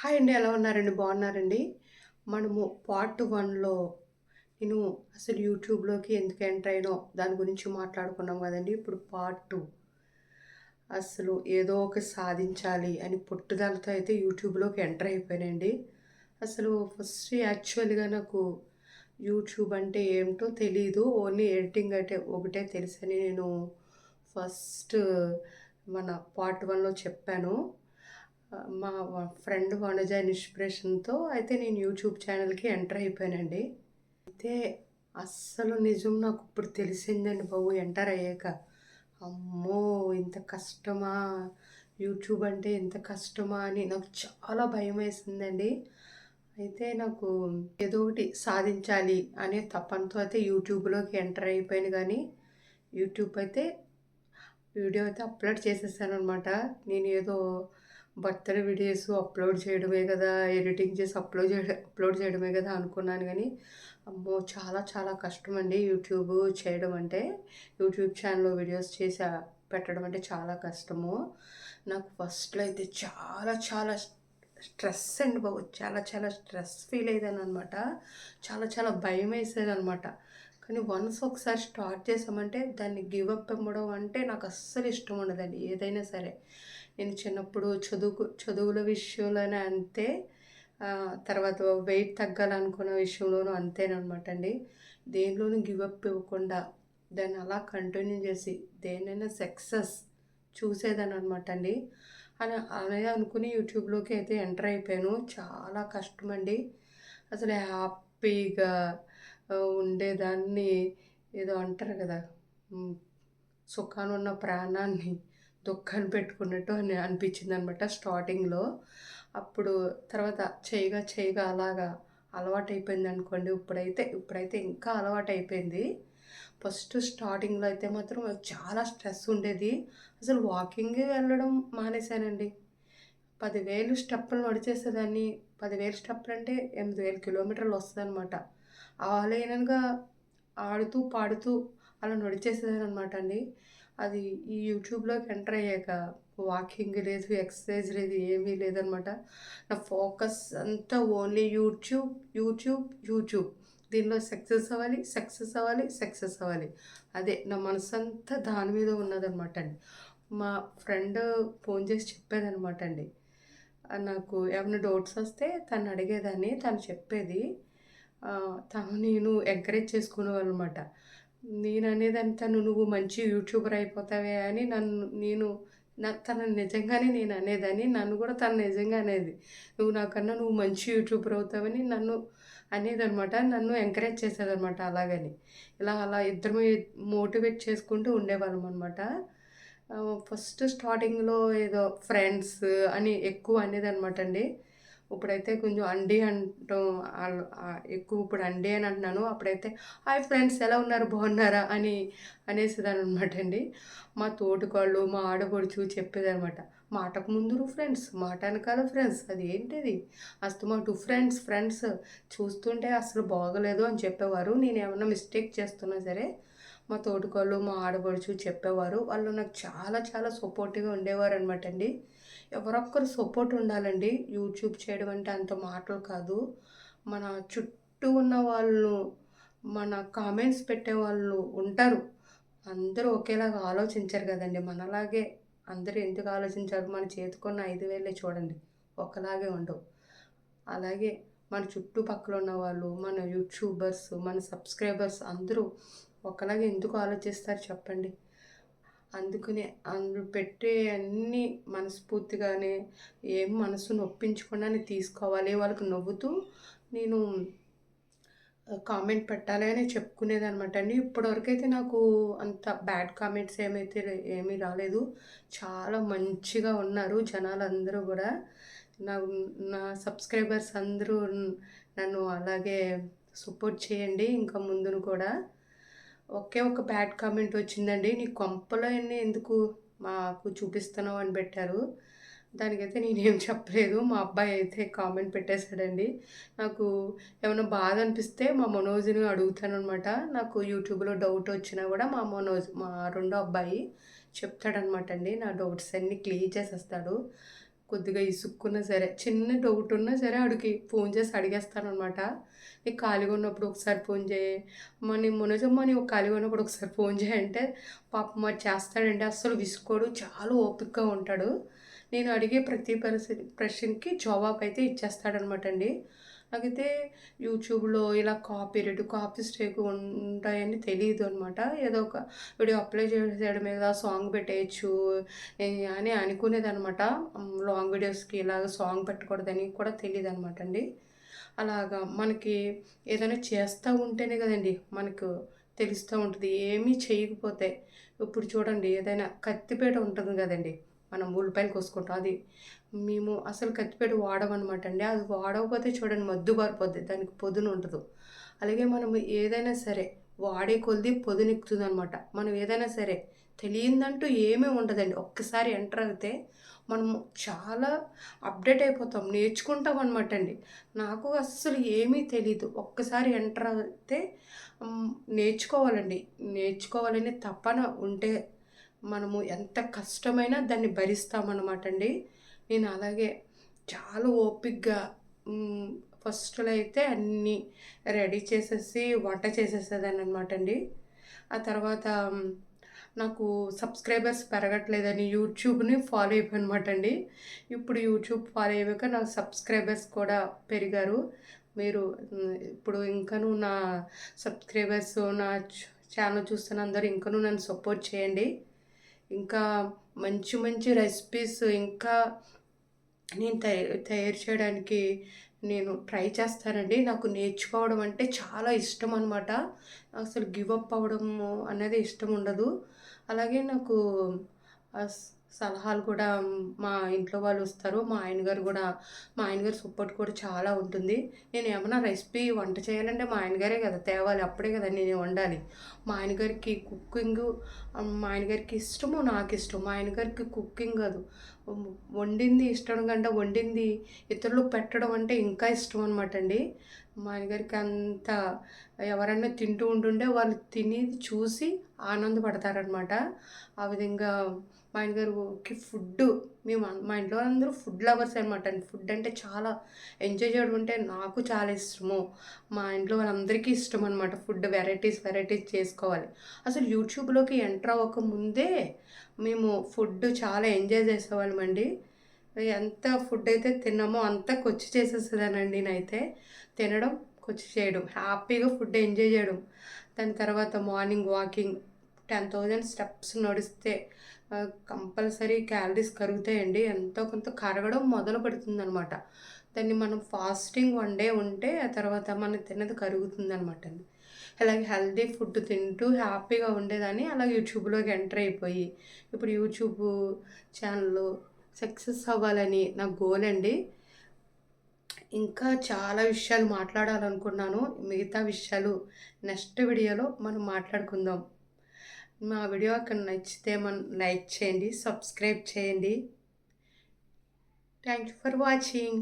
Hi అండి. ఎలా ఉన్నారండి? బాగున్నారండి? మనము పార్ట్ 1లో నేను అసలు యూట్యూబ్‌లోకి ఎందుకు ఎంటర్ అయ్యానో దాని గురించి మాట్లాడుకున్నాం కదండీ! ఇప్పుడు పార్ట్ 2 అసలు ఏదో ఒకటి సాధించాలి అని పట్టుదలతో అయితే యూట్యూబ్‌లోకి ఎంటర్ అయిపోయానండి. అసలు ఫస్ట్ యాక్చువల్‌గా నాకు యూట్యూబ్ అంటే ఏమిటో తెలీదు. ఓన్లీ ఎడిటింగ్ అంటే ఒకటే తెలుసని నేను ఫస్ట్ మన పార్ట్ 1లో చెప్పాను. మా ఫ్రెండ్ వనజ ఇన్స్పిరేషన్‌తో అయితే నేను యూట్యూబ్ ఛానల్‌కి ఎంటర్ అయిపోయానండి. అయితే అస్సలు నిజం నాకిప్పుడు తెలిసిందండి బాబు ఎంటర్ అయ్యాక. అమ్మో! ఇంత కష్టమా? యూట్యూబ్ అంటే ఇంత కష్టమా అని నాకు చాలా భయమేసిందండి. అయితే నాకు ఏదో ఒకటి సాధించాలి అనే తపనతో అయితే యూట్యూబ్‌లోకి ఎంటర్ అయిపోయాను గానీ, యూట్యూబ్ అయితే వీడియో అయితే అప్‌లోడ్ చేసేసాననమాట. నేనేదో బర్త్‌డే వీడియోస్ అప్‌లోడ్ చేయడమే గదా! ఎడిటింగ్ చేసి అప్‌లోడ్ చేయడమే గదా! అనుకున్నాను గానీ, అమ్మో! చాలా చాలా కష్టమండి యూట్యూబ్ చేయడం అంటే. యూట్యూబ్ ఛానల్‌లో వీడియోస్ చేసి పెట్టడం అంటే చాలా కష్టము. నాకు ఫస్ట్‌లో అయితే చాలా చాలా స్ట్రెస్ అండి బాబు. చాలా చాలా స్ట్రెస్ ఫీల్ అయ్యేదాన్ననమాట. చాలా చాలా భయమేసేదనమాట. కానీ వన్స్ ఒకసారి స్టార్ట్ చేశామంటే దాన్ని గివ్ అప్ ఇవ్వడం అంటే నాకు అస్సలు ఇష్టం ఉండదండి ఏదైనా సరే. నేను చిన్నప్పుడు చదువుల విషయంలోనే అంతే. తర్వాత వెయిట్ తగ్గాలనుకున్న విషయంలోనూ అంతేననమాట అండి. దేనిలోనూ గివ్ అప్ ఇవ్వకుండా దాన్ని అలా కంటిన్యూ చేసి దేన్నైనా సక్సెస్ చూసేదాన్ననమాట అండి. అలా అనుకుని యూట్యూబ్‌లోకి అయితే ఎంటర్ అయిపోయాను. చాలా కష్టమండి. అసలు హ్యాపీగా ఉండేదాన్ని. ఏదో అంటారు కదా! హ్మ్. సుఖానున్న ప్రాణాన్ని దుఃఖాన పెట్టుకున్నట్టు అనిపించిందనమాట స్టార్టింగ్‌లో. అప్పుడు తర్వాత చేయగా అలాగా అలవాటయిపోయిందనుకోండి. ఇప్పుడైతే ఇంకా అలవాటయిపోయింది. ఫస్ట్ స్టార్టింగ్‌లో అయితే మాత్రం చాలా స్ట్రెస్ ఉండేది. అసలు వాకింగే వెళ్ళడం మానేశానండి. 10,000 స్టెప్పులు నడిచేసేదాన్ని. 10,000 స్టెప్పులంటే 8,000 కిలోమీటర్లు వస్తదనమాట. అలైనగా ఆడుతూ, పాడుతూ అలా నడిచేసేదాన్ననమాట అండి. అది ఈ యూట్యూబ్‌లోకి ఎంటర్ అయ్యాక వాకింగ్ లేదు, ఎక్సర్సైజ్ లేదు, ఏమీ లేదనమాట. నా ఫోకస్ అంతా ఓన్లీ యూట్యూబ్, యూట్యూబ్, యూట్యూబ్. దీనిలో సక్సెస్ అవ్వాలి, సక్సెస్ అవ్వాలి, సక్సెస్ అవ్వాలి. అదే నా మనసంతా దాని మీద ఉన్నదనమాట అండి. మా ఫ్రెండ్ ఫోన్ చేసి చెప్పేదనమాట అండి. నాకు ఏమన్నా డౌట్స్ వస్తే తనని అడిగేదాన్ని. తను చెప్పేది. తను నేను ఎంకరేజ్ చేసుకునేవాళ్ళనమాట. నేననేదాన్ని తను "నువ్వు మంచి యూట్యూబర్ అయిపోతావే" అని తనని నిజంగానే నేను అనేదాన్ని. నన్ను కూడా తను నిజంగా అనేది. "నువ్వు మంచి యూట్యూబర్ అవుతావని" నన్ను అనేదనమాట. నన్ను ఎంకరేజ్ చేసేదనమాట అలాగని. అలా ఇద్దరము మోటివేట్ చేసుకుంటూ ఉండేవాళ్ళమనమాట. ఫస్ట్ స్టార్టింగ్‌లో ఏదో ఫ్రెండ్స్ అని ఎక్కువ అనేదనమాటండి. ఇప్పుడైతే కొంచెం అండి అంటాం. ఎక్కువ ఇప్పుడు అండి అని అంటున్నాను. అప్పుడైతే హాయ్ ఫ్రెండ్స్ ఎలా ఉన్నారు? బాగున్నారా? అని అనేసేదాన్ననమాటండి. మా తోటికోడలు, మా ఆడపడుచు చెప్పేదనమాట. మాటకు ముందు ఫ్రెండ్స్, మాట వెనకాల ఫ్రెండ్స్ అదేంటిది? అస్తమాటు ఫ్రెండ్స్, ఫ్రెండ్స్ చూస్తుంటే అసలు బాగోలేదు అని చెప్పేవారు. నేనేమన్నా మిస్టేక్ చేస్తున్నా సరే మా తోటికోడలు, మా ఆడపడుచు చెప్పేవారు. వాళ్ళు నాకు చాలా చాలా సపోర్టివ్‌గా ఉండేవారనమాటండి. ఎవరొక్కరు సపోర్ట్ ఉండాలండి. యూట్యూబ్ చేయడం అంటే అంత మాటలు కాదు. మన చుట్టూ ఉన్న వాళ్ళు, మన కామెంట్స్ పెట్టేవాళ్ళు ఉంటారు. అందరూ ఒకేలాగా ఆలోచించరు గదండీ! మనలాగే అందరూ ఎందుకు ఆలోచించారు? మన చేతికున్న 5 వేళ్ళే చూడండి. ఒకలాగే ఉండవు. అలాగే మన చుట్టుపక్కల ఉన్నవాళ్ళు, మన యూట్యూబర్స్, మన సబ్స్క్రైబర్స్ అందరూ ఒకలాగా ఎందుకు ఆలోచిస్తారు చెప్పండి? అందుకనే అందులో పెట్టే అన్నీ మనస్ఫూర్తిగానే ఏం మనసు నొప్పించకుండానే తీసుకోవాలి. వాళ్ళకి నవ్వుతూ నేను కామెంట్ పెట్టాలి అని చెప్పుకునేదనమాట అండి. ఇప్పటివరకైతే నాకు అంత బ్యాడ్ కామెంట్స్ ఏమీ రాలేదు. చాలా మంచిగా ఉన్నారు జనాలందరూ గూడా. నా నా సబ్స్క్రైబర్స్ అందరూ నన్ను అలాగే సపోర్ట్ చేయండి ఇంకా ముందును కూడా. ఒకే ఒక బ్యాడ్ కామెంట్ వచ్చిందండి. "నీ కొంపలో అన్నీ ఎందుకు మాకు చూపిస్తున్నావు" అని పెట్టారు. దానికైతే నేనేం చెప్పలేదు. మా అబ్బాయి అయితే కామెంట్ పెట్టేసాడండి. నాకు ఏమన్నా బాధ అనిపిస్తే మా మనోజ్‌ని అడుగుతాననమాట. నాకు యూట్యూబ్‌లో డౌట్ వచ్చినా గూడా మా రెండో అబ్బాయి చెప్తాడనమాట అండి. నా డౌట్స్ అన్నీ క్లియర్ చేసేస్తాడు. కొద్దిగా ఇసుక్కున్నా సరే, చిన్న డౌట్ ఉన్నా సరే ఆడికి ఫోన్ చేసి అడిగేస్తాననమాట. "నీకు ఖాళీగా ఉన్నప్పుడు ఒకసారి ఫోన్ చేయి. నేను మునజమ్మ నీవు ఖాళీగా ఉన్నప్పుడు ఒకసారి ఫోన్ చేయి" అంటే పాపం వాడు చేస్తాడండి. అస్సలు విసుకోడు. చాలా ఓపికగా ఉంటాడు. నేను అడిగే ప్రతి ప్రశ్నకి జవాబు అయితే ఇచ్చేస్తాడనమాట అండి. నాకైతే యూట్యూబ్‌లో ఇలా కాపీ స్ట్రైక్ ఉంటాయని తెలీదు అనమాట. ఏదో ఒక వీడియో అప్లై చేసేయడం మీద సాంగ్ పెట్టేయచ్చు అని అనుకునేదనమాట. లాంగ్ వీడియోస్‌కి ఇలాగ సాంగ్ పెట్టకూడదని కూడా తెలీదనమాట అండి. అలాగా మనకి ఏదైనా చేస్తూ ఉంటేనే కదండీ మనకు తెలుస్తూ ఉంటది. ఏమీ చేయకపోతే ఇప్పుడు చూడండి ఏదైనా కత్తిపీట ఉంటుంది కదండీ! మనం ఉల్లిపాయలు కోసుకుంటాం. అది మేము అసలు కత్తిపీట వాడమనమాట అండి. అది వాడకపోతే చూడండి మొద్దు బారిపోద్ది. దానికి పొదునుండదు. అలాగే మనం ఏదైనా సరే వాడే కొద్దీ పొదునెక్కుతుందనమాట. మనం ఏదైనా సరే తెలియనిదంటూ ఏమీ ఉండదండి. ఒక్కసారి ఎంటర్ అవుతే మనము చాలా అప్డేట్ అయిపోతాం. నేర్చుకుంటాం అనమాట అండి. నాకు అస్సలు ఏమీ తెలీదు. ఒక్కసారి ఎంటర్ అయితే నేర్చుకోవాలండి. నేర్చుకోవాలనే తపన ఉంటే మనము ఎంత కష్టమైనా దాన్ని భరిస్తామన్నమాట అండి. నేను అలాగే చాలా ఓపికగా ఫస్ట్‌లో అయితే అన్నీ రెడీ చేసేసి వంట చేసేసేదాన్ననమాట అండి. ఆ తర్వాత నాకు సబ్స్క్రైబర్స్ పెరగట్లేదని యూట్యూబ్‌ని ఫాలో అయిపోయానమాట అండి. ఇప్పుడు యూట్యూబ్ ఫాలో అయ్యాక నా సబ్స్క్రైబర్స్ కూడా పెరిగారు. మీరు ఇప్పుడు ఇంకనూ నా సబ్స్క్రైబర్స్ నా ఛానల్ చూస్తున్న అందరూ ఇంకనూ నన్ను సపోర్ట్ చేయండి. ఇంకా మంచి మంచి రెసిపీస్ ఇంకా నేను తయారు చేయడానికి నేను ట్రై చేస్తానండి. నాకు నేర్చుకోవడం అంటే చాలా ఇష్టం అనమాట. అసలు గివ్ అప్ అవ్వడము అనేది ఇష్టం ఉండదు. అలాగే నాకు సలహాలు కూడా మా ఇంట్లో వాళ్ళు ఇస్తారు. మా ఆయనగారి సపోర్ట్ కూడా చాలా ఉంటుంది. నేను ఏమన్నా రెసిపీ వంట చేయాలంటే మా ఆయనగారే కదా తేవాలి. అప్పుడే కదా నేను వండాలి. మా ఆయనగారికి కుకింగు మా ఆయనగారికి ఇష్టము, నాకు ఇష్టం. మా ఆయనగారికి కుకింగ్ కాదు వండింది ఇష్టం కంటే వండింది ఇతరులకు పెట్టడం అంటే ఇంకా ఇష్టం అనమాట అండి. మా ఆయనగారికి అంత ఎవరన్నా తింటూ ఉంటుంటే వాళ్ళు తినేది చూసి ఆనందపడతారనమాట. ఆ విధంగా మా ఆయనగారికి మా ఇంట్లో అందరూ ఫుడ్ లవర్స్ అనమాట అండి. ఫుడ్ అంటే చాలా ఎంజాయ్ చేయడం అంటే నాకు చాలా ఇష్టము. మా ఇంట్లో వాళ్ళందరికీ ఇష్టం అనమాట. ఫుడ్ వెరైటీస్ చేసుకోవాలి. అసలు యూట్యూబ్‌లోకి ఎంటర్ అవ్వకముందే మేము ఫుడ్ చాలా ఎంజాయ్ చేసేవాళ్ళమండి. ఎంత ఫుడ్ అయితే తిన్నామో అంతా కొచ్చి చేసేసేదానండి నేనైతే. తినడం, కొచ్చి చేయడం, హ్యాపీగా ఫుడ్ ఎంజాయ్ చేయడం. దాని తర్వాత మార్నింగ్ వాకింగ్ 10,000 స్టెప్స్ నడిస్తే కంపల్సరీ క్యాలరీస్ కరుగుతాయండి. ఎంతో కొంత కరగడం మొదలు పెడుతుందనమాట. దాన్ని మనం ఫాస్టింగ్ 1 డే ఉంటే ఆ తర్వాత మనం తిన్నది కరుగుతుందనమాట అండి. అలాగే హెల్తీ ఫుడ్ తింటూ హ్యాపీగా ఉండేదాన్ని. అలాగే యూట్యూబ్‌లోకి ఎంటర్ అయిపోయి ఇప్పుడు యూట్యూబ్ ఛానల్ సక్సెస్ అవ్వాలని నా గోల్ అండి. ఇంకా చాలా విషయాలు మాట్లాడాలనుకున్నాను. మిగతా విషయాలు నెక్స్ట్ వీడియోలో మనం మాట్లాడుకుందాం. మా వీడియో అక్కడ నచ్చితే లైక్ చేయండి, సబ్స్క్రైబ్ చేయండి. Thank you for watching.